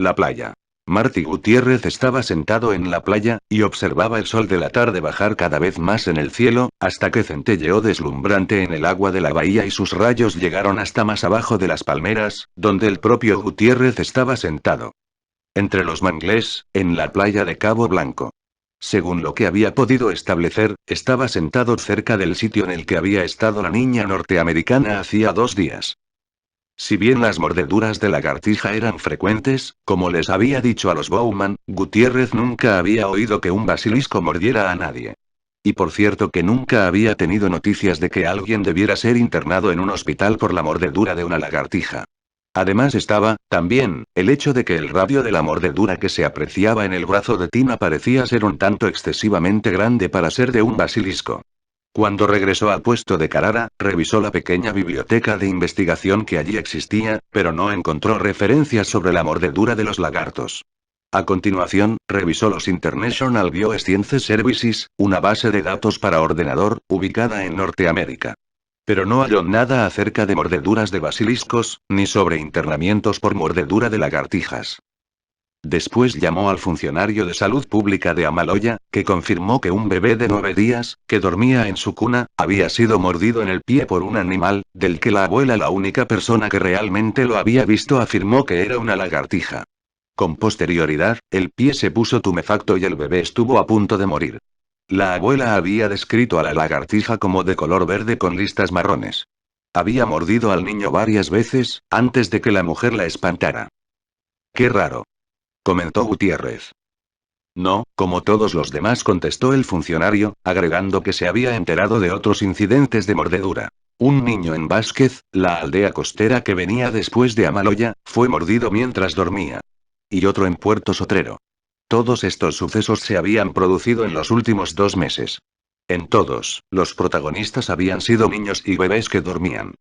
La playa. Marty Gutiérrez estaba sentado en la playa, y observaba el sol de la tarde bajar cada vez más en el cielo, hasta que centelleó deslumbrante en el agua de la bahía y sus rayos llegaron hasta más abajo de las palmeras, donde el propio Gutiérrez estaba sentado. Entre los mangles, en la playa de Cabo Blanco. Según lo que había podido establecer, estaba sentado cerca del sitio en el que había estado la niña norteamericana hacía 2 días. Si bien las mordeduras de lagartija eran frecuentes, como les había dicho a los Bowman, Gutiérrez nunca había oído que un basilisco mordiera a nadie. Y por cierto que nunca había tenido noticias de que alguien debiera ser internado en un hospital por la mordedura de una lagartija. Además estaba, también, el hecho de que el radio de la mordedura que se apreciaba en el brazo de Tina parecía ser un tanto excesivamente grande para ser de un basilisco. Cuando regresó al puesto de Carrara, revisó la pequeña biblioteca de investigación que allí existía, pero no encontró referencias sobre la mordedura de los lagartos. A continuación, revisó los International Bioscience Services, una base de datos para ordenador, ubicada en Norteamérica. Pero no halló nada acerca de mordeduras de basiliscos, ni sobre internamientos por mordedura de lagartijas. Después llamó al funcionario de salud pública de Amaloya, que confirmó que un bebé de 9 días, que dormía en su cuna, había sido mordido en el pie por un animal, del que la abuela, la única persona que realmente lo había visto, afirmó que era una lagartija. Con posterioridad, el pie se puso tumefacto y el bebé estuvo a punto de morir. La abuela había descrito a la lagartija como de color verde con listas marrones. Había mordido al niño varias veces, antes de que la mujer la espantara. Qué raro, comentó Gutiérrez. No, como todos los demás, contestó el funcionario, agregando que se había enterado de otros incidentes de mordedura. Un niño en Vázquez, la aldea costera que venía después de Amaloya, fue mordido mientras dormía. Y otro en Puerto Sotrero. Todos estos sucesos se habían producido en los últimos 2 meses. En todos, los protagonistas habían sido niños y bebés que dormían.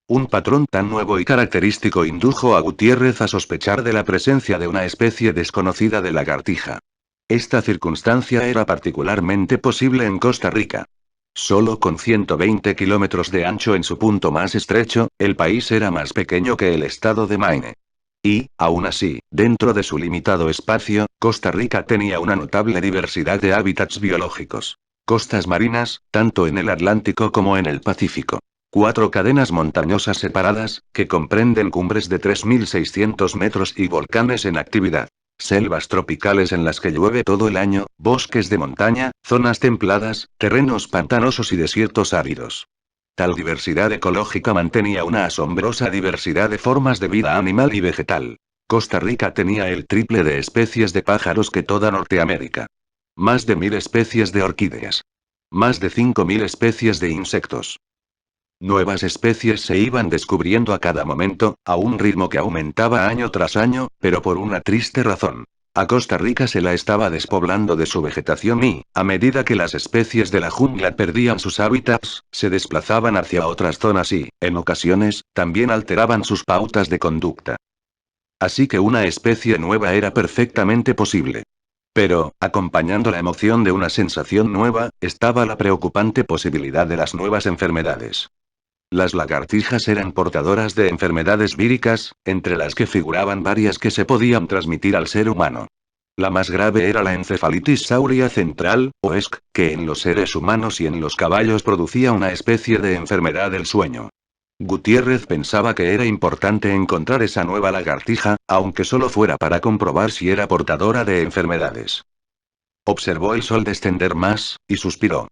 Un patrón tan nuevo y característico indujo a Gutiérrez a sospechar de la presencia de una especie desconocida de lagartija. Esta circunstancia era particularmente posible en Costa Rica. Solo con 120 kilómetros de ancho en su punto más estrecho, el país era más pequeño que el estado de Maine. Y, aún así, dentro de su limitado espacio, Costa Rica tenía una notable diversidad de hábitats biológicos. Costas marinas, tanto en el Atlántico como en el Pacífico. 4 cadenas montañosas separadas, que comprenden cumbres de 3.600 metros y volcanes en actividad. Selvas tropicales en las que llueve todo el año, bosques de montaña, zonas templadas, terrenos pantanosos y desiertos áridos. Tal diversidad ecológica mantenía una asombrosa diversidad de formas de vida animal y vegetal. Costa Rica tenía el triple de especies de pájaros que toda Norteamérica. Más de 1.000 especies de orquídeas. Más de 5.000 especies de insectos. Nuevas especies se iban descubriendo a cada momento, a un ritmo que aumentaba año tras año, pero por una triste razón. A Costa Rica se la estaba despoblando de su vegetación y, a medida que las especies de la jungla perdían sus hábitats, se desplazaban hacia otras zonas y, en ocasiones, también alteraban sus pautas de conducta. Así que una especie nueva era perfectamente posible. Pero, acompañando la emoción de una sensación nueva, estaba la preocupante posibilidad de las nuevas enfermedades. Las lagartijas eran portadoras de enfermedades víricas, entre las que figuraban varias que se podían transmitir al ser humano. La más grave era la encefalitis sáurea central, o ESC, que en los seres humanos y en los caballos producía una especie de enfermedad del sueño. Gutiérrez pensaba que era importante encontrar esa nueva lagartija, aunque solo fuera para comprobar si era portadora de enfermedades. Observó el sol descender más, y suspiró.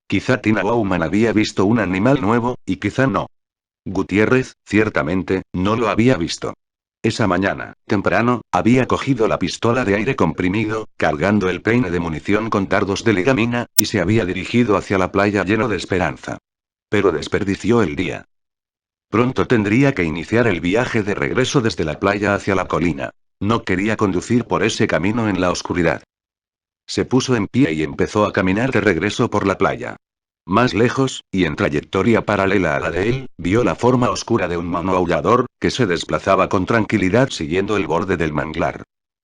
Quizá Tina Bowman había visto un animal nuevo, y quizá no. Gutiérrez, ciertamente, no lo había visto. Esa mañana, temprano, había cogido la pistola de aire comprimido, cargando el peine de munición con dardos de ligamina, y se había dirigido hacia la playa lleno de esperanza. Pero desperdició el día. Pronto tendría que iniciar el viaje de regreso desde la playa hacia la colina. No quería conducir por ese camino en la oscuridad. Se puso en pie y empezó a caminar de regreso por la playa. Más lejos, y en trayectoria paralela a la de él, vio la forma oscura de un mono aullador, que se desplazaba con tranquilidad siguiendo el borde del manglar.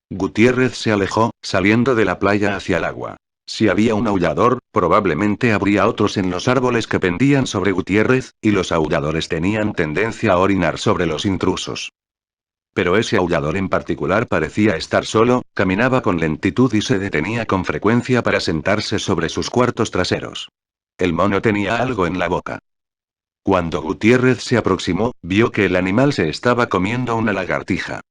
Gutiérrez se alejó, saliendo de la playa hacia el agua. Si había un aullador, probablemente habría otros en los árboles que pendían sobre Gutiérrez, y los aulladores tenían tendencia a orinar sobre los intrusos. Pero ese aullador en particular parecía estar solo, caminaba con lentitud y se detenía con frecuencia para sentarse sobre sus cuartos traseros. El mono tenía algo en la boca. Cuando Gutiérrez se aproximó, vio que el animal se estaba comiendo una lagartija.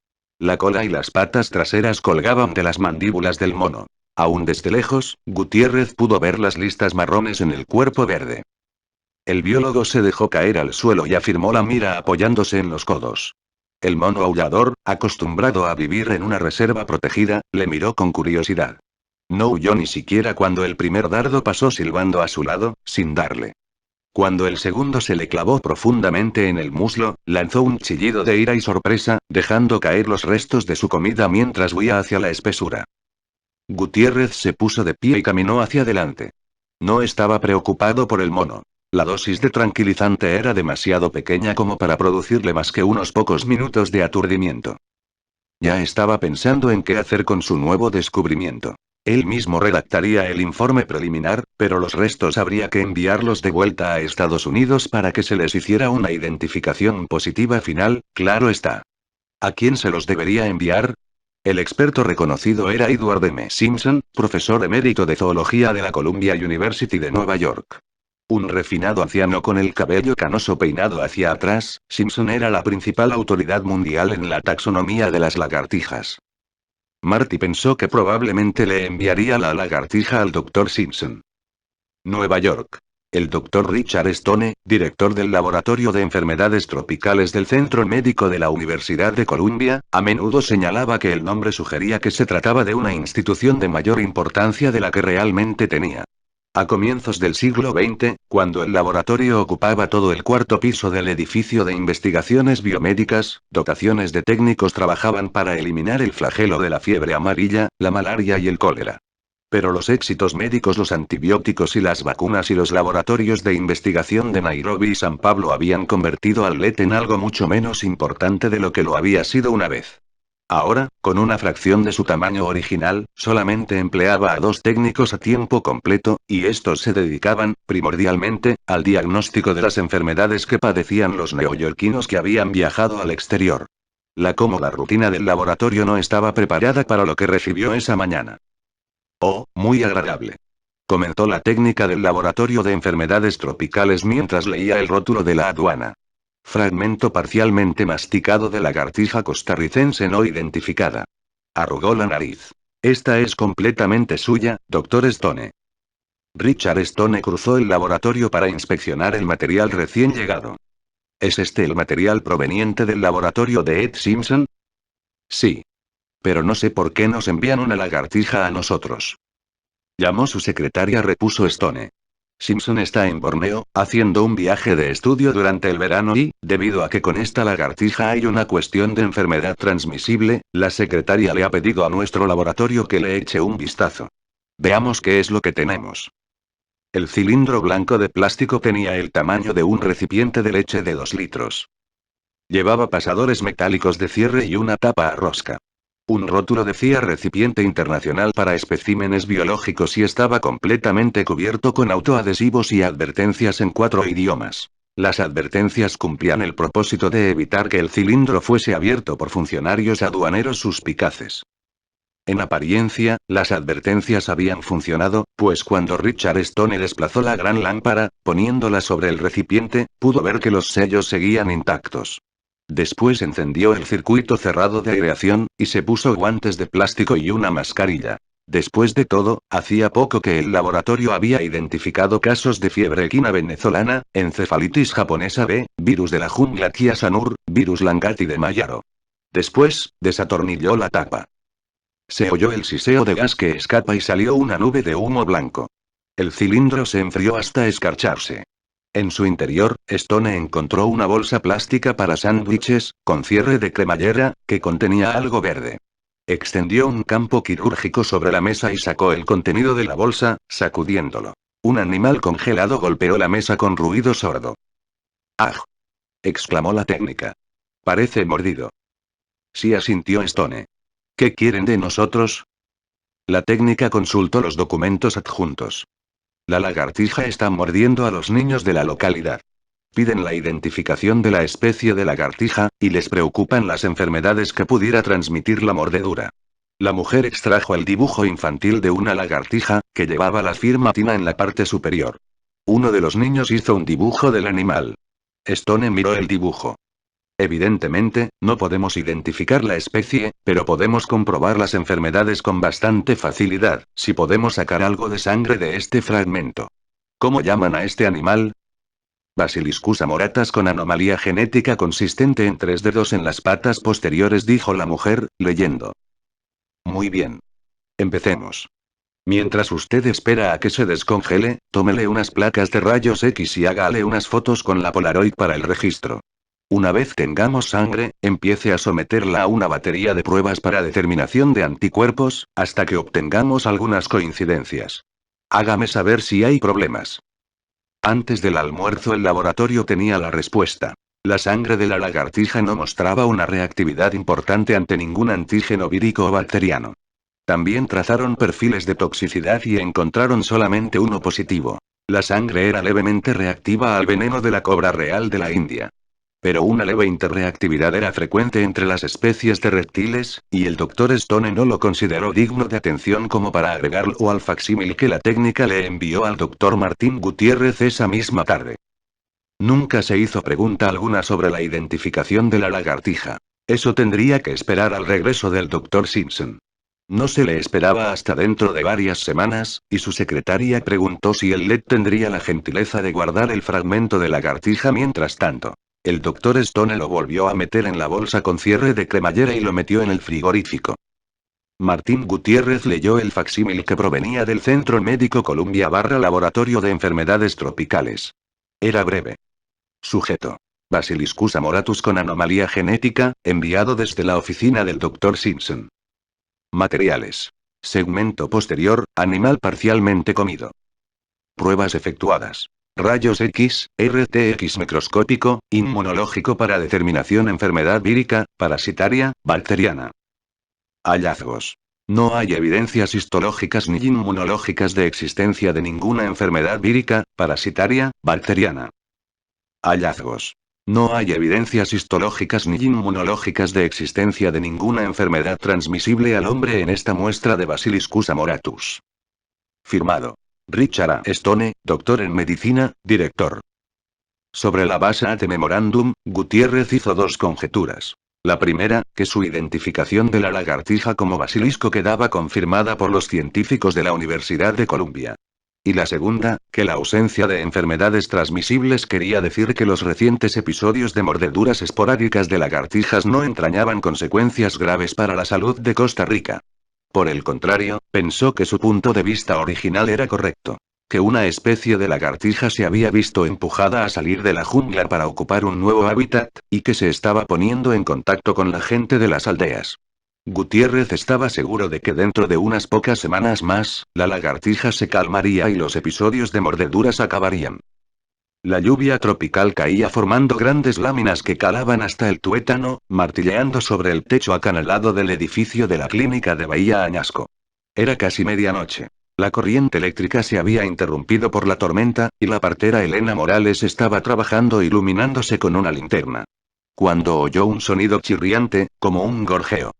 La cola y las patas traseras colgaban de las mandíbulas del mono. Aún desde lejos, Gutiérrez pudo ver las listas marrones en el cuerpo verde. El biólogo se dejó caer al suelo y afirmó la mira apoyándose en los codos. El mono aullador, acostumbrado a vivir en una reserva protegida, le miró con curiosidad. No huyó ni siquiera cuando el primer dardo pasó silbando a su lado, sin darle. Cuando el segundo se le clavó profundamente en el muslo, lanzó un chillido de ira y sorpresa, dejando caer los restos de su comida mientras huía hacia la espesura. Gutiérrez se puso de pie y caminó hacia adelante. No estaba preocupado por el mono. La dosis de tranquilizante era demasiado pequeña como para producirle más que unos pocos minutos de aturdimiento. Ya estaba pensando en qué hacer con su nuevo descubrimiento. Él mismo redactaría el informe preliminar, pero los restos habría que enviarlos de vuelta a Estados Unidos para que se les hiciera una identificación positiva final, claro está. ¿A quién se los debería enviar? El experto reconocido era Edward M. Simpson, profesor emérito de zoología de la Columbia University de Nueva York. Un refinado anciano con el cabello canoso peinado hacia atrás, Simpson era la principal autoridad mundial en la taxonomía de las lagartijas. Marty pensó que probablemente le enviaría la lagartija al Dr. Simpson. Nueva York. El Dr. Richard Stone, director del Laboratorio de Enfermedades Tropicales del Centro Médico de la Universidad de Columbia, a menudo señalaba que el nombre sugería que se trataba de una institución de mayor importancia de la que realmente tenía. A comienzos del siglo XX, cuando el laboratorio ocupaba todo el cuarto piso del edificio de investigaciones biomédicas, dotaciones de técnicos trabajaban para eliminar el flagelo de la fiebre amarilla, la malaria y el cólera. Pero los éxitos médicos, los antibióticos y las vacunas y los laboratorios de investigación de Nairobi y San Pablo habían convertido al LET en algo mucho menos importante de lo que lo había sido una vez. Ahora, con una fracción de su tamaño original, solamente empleaba a 2 técnicos a tiempo completo, y estos se dedicaban, primordialmente, al diagnóstico de las enfermedades que padecían los neoyorquinos que habían viajado al exterior. La cómoda rutina del laboratorio no estaba preparada para lo que recibió esa mañana. Oh, muy agradable. Comentó la técnica del laboratorio de enfermedades tropicales mientras leía el rótulo de la aduana. Fragmento parcialmente masticado de lagartija costarricense no identificada. Arrugó la nariz. Esta es completamente suya, Dr. Stone. Richard Stone cruzó el laboratorio para inspeccionar el material recién llegado. ¿Es este el material proveniente del laboratorio de Ed Simpson? Sí. Pero no sé por qué nos envían una lagartija a nosotros. Llamó su secretaria, repuso Stone. Simpson está en Borneo, haciendo un viaje de estudio durante el verano y, debido a que con esta lagartija hay una cuestión de enfermedad transmisible, la secretaria le ha pedido a nuestro laboratorio que le eche un vistazo. Veamos qué es lo que tenemos. El cilindro blanco de plástico tenía el tamaño de un recipiente de leche de 2 litros. Llevaba pasadores metálicos de cierre y una tapa a rosca. Un rótulo decía recipiente internacional para especímenes biológicos y estaba completamente cubierto con autoadhesivos y advertencias en 4 idiomas. Las advertencias cumplían el propósito de evitar que el cilindro fuese abierto por funcionarios aduaneros suspicaces. En apariencia, las advertencias habían funcionado, pues cuando Richard Stone desplazó la gran lámpara, poniéndola sobre el recipiente, pudo ver que los sellos seguían intactos. Después encendió el circuito cerrado de aireación, y se puso guantes de plástico y una mascarilla. Después de todo, hacía poco que el laboratorio había identificado casos de fiebre equina venezolana, encefalitis japonesa B, virus de la jungla Kiasanur, virus Langati de Mayaro. Después, desatornilló la tapa. Se oyó el siseo de gas que escapa y salió una nube de humo blanco. El cilindro se enfrió hasta escarcharse. En su interior, Stone encontró una bolsa plástica para sándwiches, con cierre de cremallera, que contenía algo verde. Extendió un campo quirúrgico sobre la mesa y sacó el contenido de la bolsa, sacudiéndolo. Un animal congelado golpeó la mesa con ruido sordo. ¡Ah! Exclamó la técnica. Parece mordido. Sí, asintió Stone. ¿Qué quieren de nosotros? La técnica consultó los documentos adjuntos. La lagartija está mordiendo a los niños de la localidad. Piden la identificación de la especie de lagartija, y les preocupan las enfermedades que pudiera transmitir la mordedura. La mujer extrajo el dibujo infantil de una lagartija, que llevaba la firma Tina en la parte superior. Uno de los niños hizo un dibujo del animal. Stone miró el dibujo. Evidentemente, no podemos identificar la especie, pero podemos comprobar las enfermedades con bastante facilidad, si podemos sacar algo de sangre de este fragmento. ¿Cómo llaman a este animal? Basiliscus amoratus con anomalía genética consistente en 3 dedos en las patas posteriores, dijo la mujer, leyendo. Muy bien. Empecemos. Mientras usted espera a que se descongele, tómele unas placas de rayos X y hágale unas fotos con la Polaroid para el registro. Una vez tengamos sangre, empiece a someterla a una batería de pruebas para determinación de anticuerpos, hasta que obtengamos algunas coincidencias. Hágame saber si hay problemas. Antes del almuerzo el laboratorio tenía la respuesta. La sangre de la lagartija no mostraba una reactividad importante ante ningún antígeno vírico o bacteriano. También trazaron perfiles de toxicidad y encontraron solamente uno positivo. La sangre era levemente reactiva al veneno de la cobra real de la India. Pero una leve interreactividad era frecuente entre las especies de reptiles, y el Dr. Stone no lo consideró digno de atención como para agregarlo al facsímil que la técnica le envió al Dr. Martín Gutiérrez esa misma tarde. Nunca se hizo pregunta alguna sobre la identificación de la lagartija. Eso tendría que esperar al regreso del Dr. Simpson. No se le esperaba hasta dentro de varias semanas, y su secretaria preguntó si el LED tendría la gentileza de guardar el fragmento de lagartija mientras tanto. El Dr. Stone lo volvió a meter en la bolsa con cierre de cremallera y lo metió en el frigorífico. Martín Gutiérrez leyó el facsímil que provenía del Centro Médico Columbia Laboratorio de Enfermedades Tropicales. Era breve. Sujeto. Basiliscus amoratus con anomalía genética, enviado desde la oficina del Dr. Simpson. Materiales. Segmento posterior, animal parcialmente comido. Pruebas efectuadas. Rayos X, RTX microscópico, inmunológico para determinación enfermedad vírica, parasitaria, bacteriana. Hallazgos. No hay evidencias histológicas ni inmunológicas de existencia de ninguna enfermedad vírica, parasitaria, bacteriana. Hallazgos. No hay evidencias histológicas ni inmunológicas de existencia de ninguna enfermedad transmisible al hombre en esta muestra de Basiliscus amoratus. Firmado. Richard A. Stone, doctor en medicina, director. Sobre la base de memorándum, Gutiérrez hizo 2 conjeturas. La primera, que su identificación de la lagartija como basilisco quedaba confirmada por los científicos de la Universidad de Columbia. Y la segunda, que la ausencia de enfermedades transmisibles quería decir que los recientes episodios de mordeduras esporádicas de lagartijas no entrañaban consecuencias graves para la salud de Costa Rica. Por el contrario, pensó que su punto de vista original era correcto. Que una especie de lagartija se había visto empujada a salir de la jungla para ocupar un nuevo hábitat, y que se estaba poniendo en contacto con la gente de las aldeas. Gutiérrez estaba seguro de que dentro de unas pocas semanas más, la lagartija se calmaría y los episodios de mordeduras acabarían. La lluvia tropical caía formando grandes láminas que calaban hasta el tuétano, martilleando sobre el techo acanalado del edificio de la clínica de Bahía Añasco. Era casi medianoche. La corriente eléctrica se había interrumpido por la tormenta, y la partera Elena Morales estaba trabajando iluminándose con una linterna. Cuando oyó un sonido chirriante, como un gorjeo.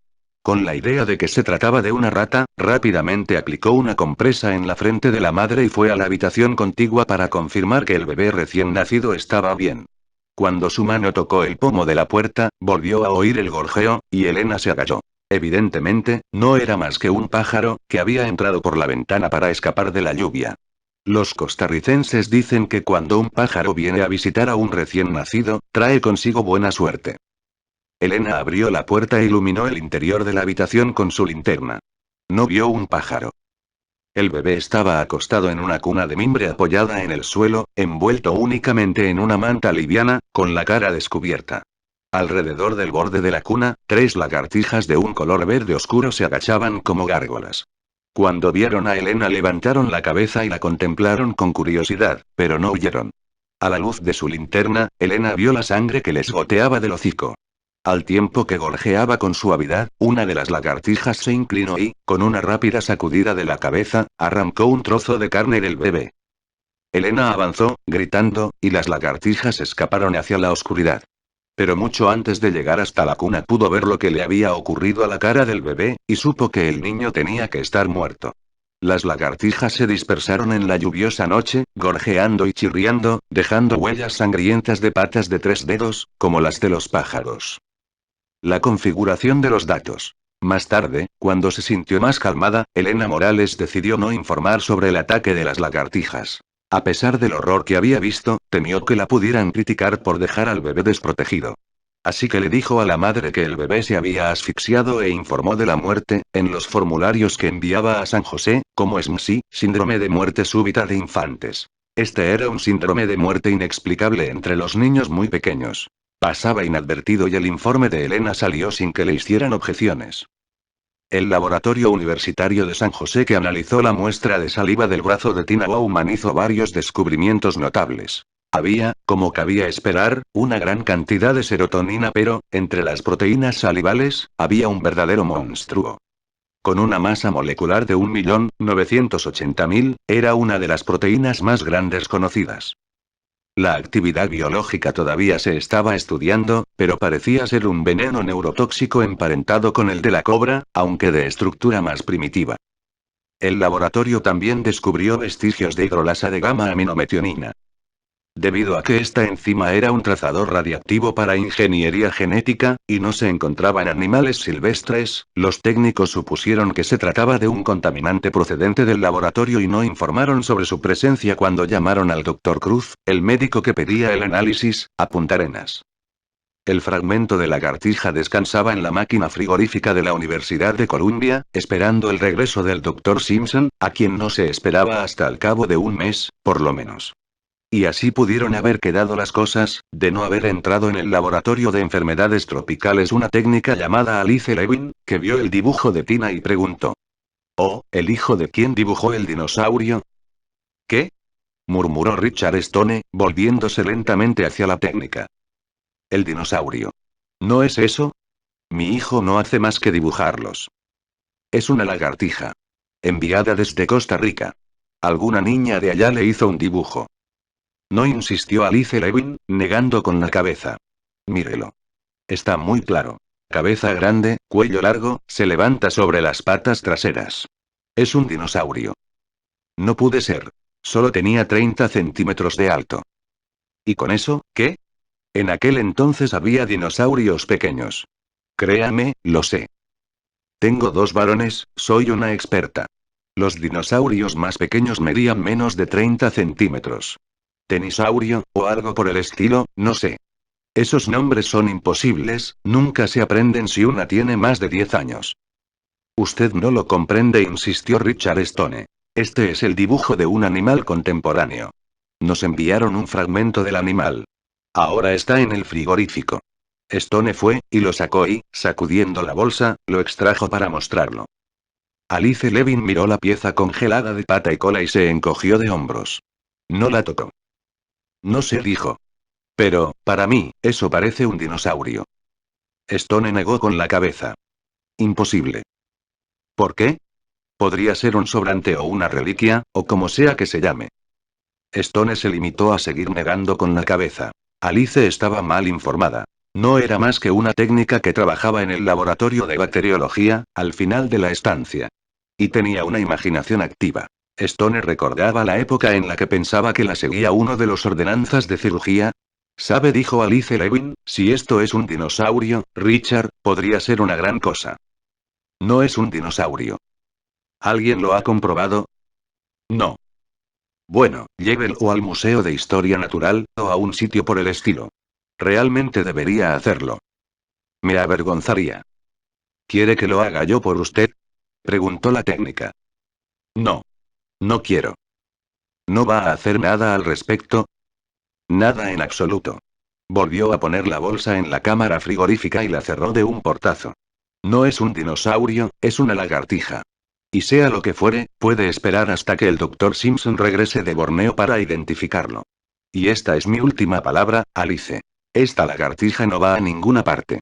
Con la idea de que se trataba de una rata, rápidamente aplicó una compresa en la frente de la madre y fue a la habitación contigua para confirmar que el bebé recién nacido estaba bien. Cuando su mano tocó el pomo de la puerta, volvió a oír el gorjeo, y Elena se agachó. Evidentemente, no era más que un pájaro, que había entrado por la ventana para escapar de la lluvia. Los costarricenses dicen que cuando un pájaro viene a visitar a un recién nacido, trae consigo buena suerte. Elena abrió la puerta e iluminó el interior de la habitación con su linterna. No vio un pájaro. El bebé estaba acostado en una cuna de mimbre apoyada en el suelo, envuelto únicamente en una manta liviana, con la cara descubierta. Alrededor del borde de la cuna, 3 lagartijas de un color verde oscuro se agachaban como gárgolas. Cuando vieron a Elena levantaron la cabeza y la contemplaron con curiosidad, pero no huyeron. A la luz de su linterna, Elena vio la sangre que les goteaba del hocico. Al tiempo que gorjeaba con suavidad, una de las lagartijas se inclinó y, con una rápida sacudida de la cabeza, arrancó un trozo de carne del bebé. Elena avanzó, gritando, y las lagartijas escaparon hacia la oscuridad. Pero mucho antes de llegar hasta la cuna pudo ver lo que le había ocurrido a la cara del bebé, y supo que el niño tenía que estar muerto. Las lagartijas se dispersaron en la lluviosa noche, gorjeando y chirriando, dejando huellas sangrientas de patas de 3 dedos, como las de los pájaros. La configuración de los datos. Más tarde, cuando se sintió más calmada, Elena Morales decidió no informar sobre el ataque de las lagartijas. A pesar del horror que había visto, temió que la pudieran criticar por dejar al bebé desprotegido. Así que le dijo a la madre que el bebé se había asfixiado e informó de la muerte, en los formularios que enviaba a San José, como SMSI, síndrome de muerte súbita de infantes. Este era un síndrome de muerte inexplicable entre los niños muy pequeños. Pasaba inadvertido y el informe de Elena salió sin que le hicieran objeciones. El laboratorio universitario de San José que analizó la muestra de saliva del brazo de Tina Bauman hizo varios descubrimientos notables. Había, como cabía esperar, una gran cantidad de serotonina, pero, entre las proteínas salivales, había un verdadero monstruo. Con una masa molecular de 1.980.000, era una de las proteínas más grandes conocidas. La actividad biológica todavía se estaba estudiando, pero parecía ser un veneno neurotóxico emparentado con el de la cobra, aunque de estructura más primitiva. El laboratorio también descubrió vestigios de hidrolasa de gamma-aminometionina. Debido a que esta enzima era un trazador radiactivo para ingeniería genética, y no se encontraba en animales silvestres, los técnicos supusieron que se trataba de un contaminante procedente del laboratorio y no informaron sobre su presencia cuando llamaron al Dr. Cruz, el médico que pedía el análisis, a Punta Arenas. El fragmento de lagartija descansaba en la máquina frigorífica de la Universidad de Columbia, esperando el regreso del Dr. Simpson, a quien no se esperaba hasta al cabo de un mes, por lo menos. Y así pudieron haber quedado las cosas, de no haber entrado en el laboratorio de enfermedades tropicales una técnica llamada Alice Levin, que vio el dibujo de Tina y preguntó. «Oh, ¿el hijo de quién dibujó el dinosaurio?» «¿Qué?», murmuró Richard Stone, volviéndose lentamente hacia la técnica. «El dinosaurio. ¿No es eso? Mi hijo no hace más que dibujarlos. Es una lagartija. Enviada desde Costa Rica. Alguna niña de allá le hizo un dibujo». No, insistió Alice Levin, negando con la cabeza. «Mírelo. Está muy claro. Cabeza grande, cuello largo, se levanta sobre las patas traseras. Es un dinosaurio». No pude ser. Solo tenía 30 centímetros de alto. ¿Y con eso, qué? En aquel entonces había dinosaurios pequeños. Créame, lo sé. Tengo 2 varones, soy una experta. Los dinosaurios más pequeños medían menos de 30 centímetros. Tenisaurio, o algo por el estilo, no sé. Esos nombres son imposibles, nunca se aprenden si una tiene más de 10 años. Usted no lo comprende, insistió Richard Stone. Este es el dibujo de un animal contemporáneo. Nos enviaron un fragmento del animal. Ahora está en el frigorífico. Stone fue, y lo sacó y, sacudiendo la bolsa, lo extrajo para mostrarlo. Alice Levin miró la pieza congelada de pata y cola y se encogió de hombros. No la tocó. No sé, dijo. Pero, para mí, eso parece un dinosaurio. Stone negó con la cabeza. Imposible. ¿Por qué? Podría ser un sobrante o una reliquia, o como sea que se llame. Stone se limitó a seguir negando con la cabeza. Alice estaba mal informada. No era más que una técnica que trabajaba en el laboratorio de bacteriología, al final de la estancia. Y tenía una imaginación activa. Stone recordaba la época en la que pensaba que la seguía uno de los ordenanzas de cirugía. «¿Sabe?», dijo Alice Levin, «si esto es un dinosaurio, Richard, podría ser una gran cosa». «No es un dinosaurio». «¿Alguien lo ha comprobado?» «No». «Bueno, llévelo al Museo de Historia Natural, o a un sitio por el estilo. Realmente debería hacerlo». «Me avergonzaría». «¿Quiere que lo haga yo por usted?», preguntó la técnica. «No. No quiero». «¿No va a hacer nada al respecto?» «Nada en absoluto». Volvió a poner la bolsa en la cámara frigorífica y la cerró de un portazo. «No es un dinosaurio, es una lagartija. Y sea lo que fuere, puede esperar hasta que el Dr. Simpson regrese de Borneo para identificarlo. Y esta es mi última palabra, Alice. Esta lagartija no va a ninguna parte».